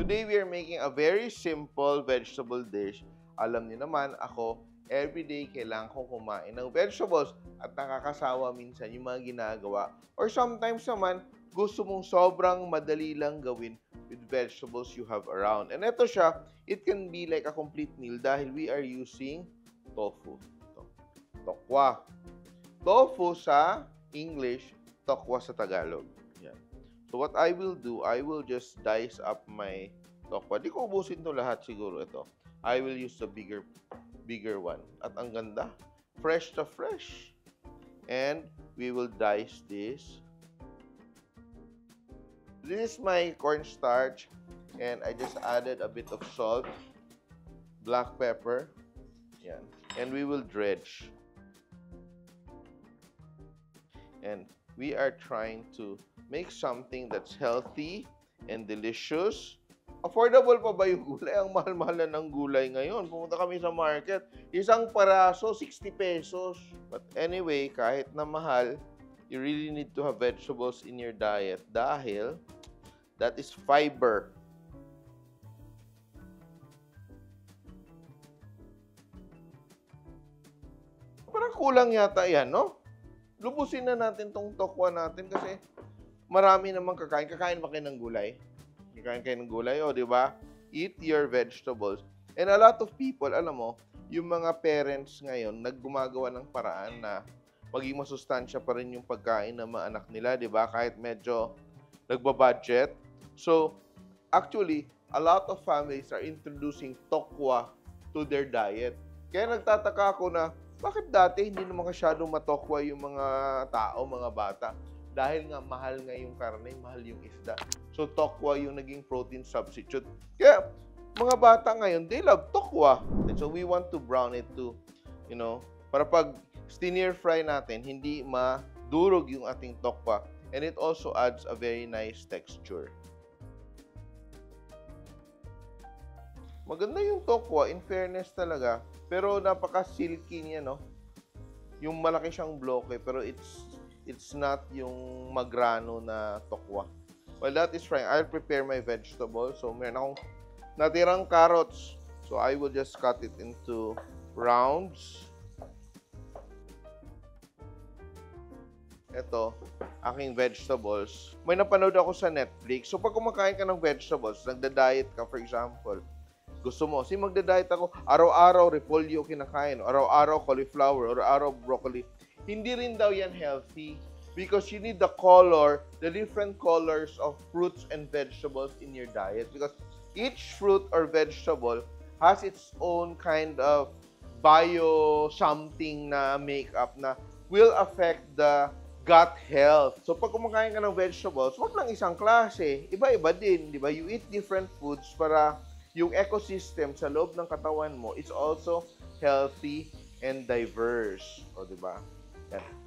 Today we are making a very simple vegetable dish. Alam niyo naman, ako, everyday kailangan kong kumain ng vegetables at nakakasawa minsan yung mga ginagawa. Or sometimes naman, gusto mong sobrang madali lang gawin with vegetables you have around. And ito siya, it can be like a complete meal dahil we are using tofu. Ito, tokwa. Tofu sa English, tokwa sa Tagalog. Yan. So what I will do, I will just dice up my tokwa. Di ko ubusin to lahat siguro ito. I will use the bigger one. At ang ganda, fresh to fresh. And we will dice this. This is my cornstarch. And I just added a bit of salt, black pepper. Yan. And we will dredge. And we are trying to make something that's healthy and delicious. Affordable pa ba yung gulay? Ang mahal-mahal na ng gulay ngayon. Pumunta kami sa market, isang paraso, 60 pesos. But anyway, kahit na mahal, you really need to have vegetables in your diet dahil that is fiber. Parang kulang yata yan, no? Lubusin na natin tong tokwa natin kasi marami namang kakain. Kakain ba kayo ng gulay? Kakain kayo ng gulay, o di ba? Eat your vegetables. And a lot of people, alam mo, yung mga parents ngayon, naggumagawa ng paraan na maging masustansya pa rin yung pagkain ng mga anak nila, di ba? Kahit medyo nagbabudget. So, actually, a lot of families are introducing tokwa to their diet. Kaya nagtataka ako na, bakit dati hindi naman masyadong matokwa yung mga tao, mga bata? Dahil nga mahal nga yung karne, mahal yung isda. So, tokwa yung naging protein substitute. Kaya, mga bata ngayon, they love tokwa. And so, we want to brown it to, para pag stir fry natin, hindi madurog yung ating tokwa. And it also adds a very nice texture. Maganda yung tokwa, in fairness talaga. Pero napaka-silky niya, no? Yung malaki siyang bloke, pero it's not yung magrano na tokwa. Well, that is fine. I'll prepare my vegetables. So, meron akong natirang carrots. So, I will just cut it into rounds. Ito, aking vegetables. May napanood ako sa Netflix. So, pag kumakain ka ng vegetables, nagda-diet ka, for example, gusto mo, magda-diet ako, araw-araw repolyo kinakain, araw-araw cauliflower, araw-araw broccoli. Hindi rin daw yan healthy because you need the different colors of fruits and vegetables in your diet because each fruit or vegetable has its own kind of bio something na makeup na will affect the gut health. So, pag kumakain ka ng vegetables, wag lang isang klase. Iba-iba din, di ba? You eat different foods para yung ecosystem sa loob ng katawan mo is also healthy and diverse. O, di ba?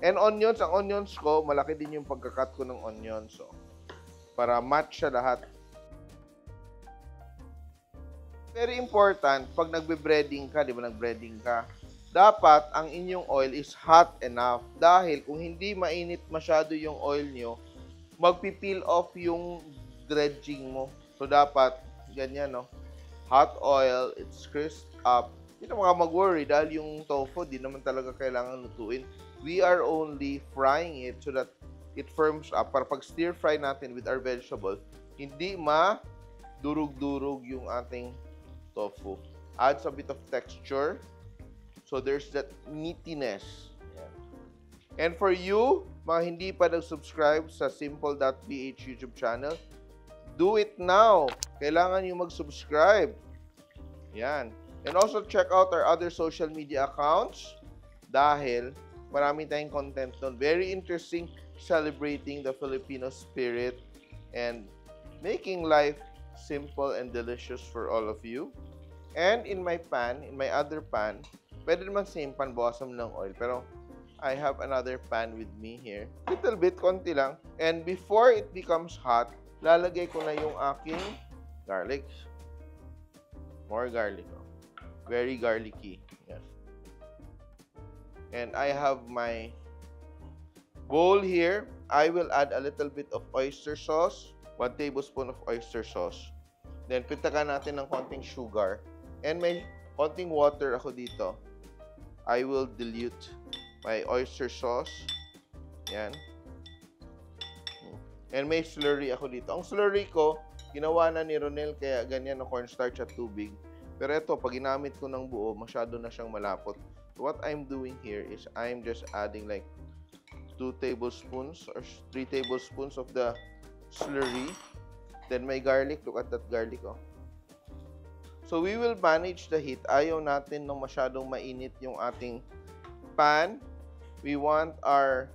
And onions, ang onions ko, malaki din yung pagkakat ko ng onions. So, para match siya lahat. Very important, pag nagbe-breading ka, di ba, nag-breading ka, dapat ang inyong oil is hot enough. Dahil kung hindi mainit masyado yung oil nyo, magpipeel off yung dredging mo. So, dapat, ganyan, no? Hot oil, it's crisp up. Hindi na mga mag-worry dahil yung tofu, di naman talaga kailangan lutuin. We are only frying it so that it firms up para pag stir fry natin with our vegetables, hindi ma-durug-durug yung ating tofu. Adds a bit of texture. So there's that meatiness. Yan. And for you, mga hindi pa nag-subscribe sa Simple.ph YouTube channel, do it now. Kailangan nyo mag-subscribe. Yan. And also check out our other social media accounts dahil marami tayong content doon. Very interesting, celebrating the Filipino spirit and making life simple and delicious for all of you. And in my other pan, pwede naman same pan, bawasan ng oil. Pero I have another pan with me here. Little bit, konti lang. And before it becomes hot, lalagay ko na yung aking garlic. More garlic. Very garlicky. Yes. And I have my bowl here. I will add a little bit of oyster sauce. 1 tablespoon of oyster sauce. Then, pitakan natin ng konting sugar. And may konting water ako dito. I will dilute my oyster sauce. Yan. And may slurry ako dito. Ang slurry ko, ginawa na ni Ronel, kaya ganyan na cornstarch at tubig. Pero ito, pag ginamit ko ng buo, masyado na siyang malapot. So what I'm doing here is I'm just adding like 2 tablespoons or 3 tablespoons of the slurry. Then may garlic. Look at that garlic, oh. So we will manage the heat. Ayaw natin nung masyadong mainit yung ating pan. We want our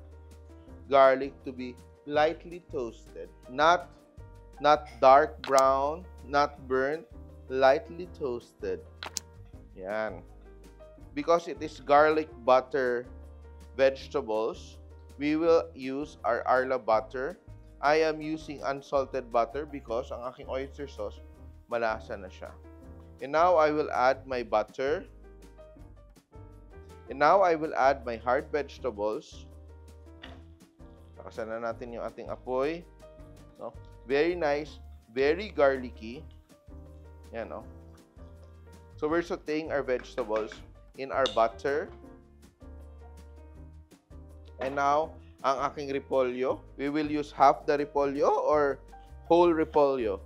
garlic to be lightly toasted. Not dark brown, not burnt, lightly toasted. Yan. Because it is garlic butter vegetables, we will use our Arla butter. I am using unsalted butter because ang aking oyster sauce, malasa na siya. And now I will add my butter. And now I will add my hard vegetables. Takasan na natin yung ating apoy. No? Very nice, very garlicky. Yan, no? So we're sauteing our vegetables in our butter. And now, ang aking repolyo. We will use half the repolyo or whole repolyo.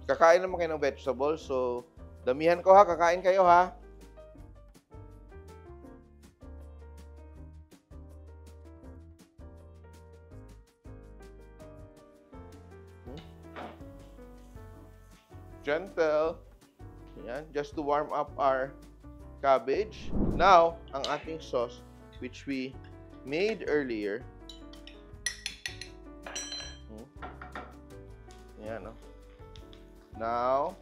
Kakain naman kayo ng vegetables, so damihan ko ha, kakain kayo ha. Gentle. Ayan, just to warm up our cabbage. Now, ang ating sauce, which we made earlier. Ayan, no? Now,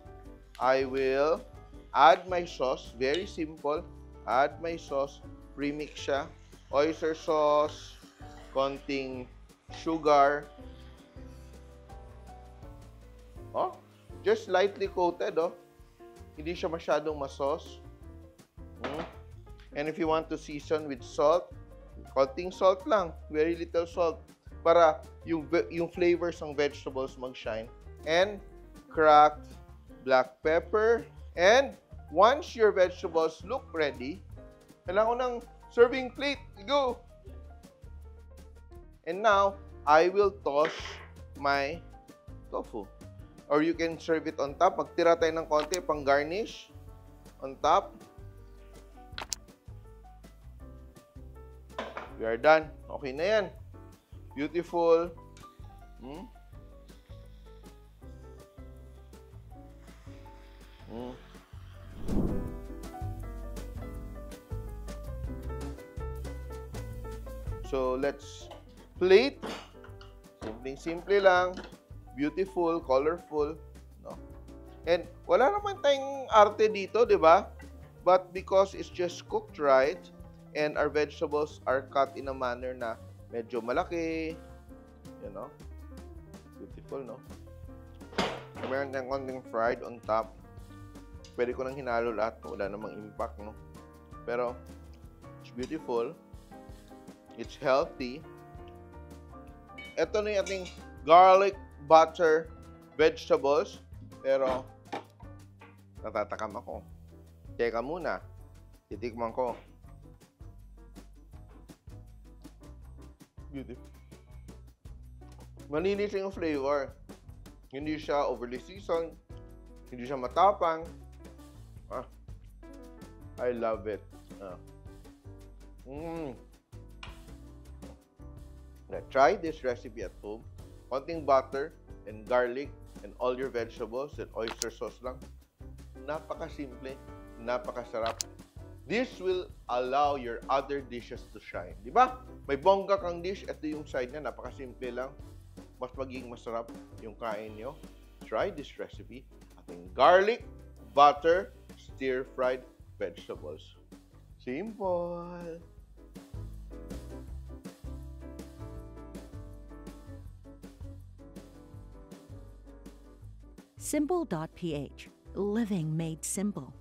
I will add my sauce. Very simple. Add my sauce. Premix siya. Oyster sauce. Konting sugar. Oh, just lightly coated, oh. Hindi siya masyadong masauce. And if you want to season with salt, konting salt lang. Very little salt. Para yung flavors ng vegetables mag-shine. And cracked black pepper. And once your vegetables look ready, kailangan ko ng serving plate. Go! And now, I will toss my tofu. Or you can serve it on top. Magtira tayo ng konti pang garnish on top. We are done. Okay na yan. Beautiful. So, let's plate. Simple lang. Beautiful, colorful. No? And wala naman tayong arte dito, di ba? But because it's just cooked right, and our vegetables are cut in a manner na medyo malaki, you know? Beautiful, no? Meron tayong konting fried on top. Pwede ko nang hinalo lahat. Wala namang impact, no? Pero, it's beautiful. It's healthy. Ito na yung ating garlic butter vegetables. Pero, natatakam ako. Teka muna. Titikman ko. Beautiful. Malinis yung flavor. Hindi siya overly seasoned. Hindi siya matapang. I love it. Now, try this recipe at home. Konting butter and garlic and all your vegetables and oyster sauce lang. Napaka-simple. Napakasarap. This will allow your other dishes to shine. Di ba? May bongga kang dish. Ito yung side niya. Napaka-simple lang. Mas maging masarap yung kain nyo. Try this recipe. Ating garlic, butter, stir-fried vegetables. Simple. Simple.ph. Living made simple.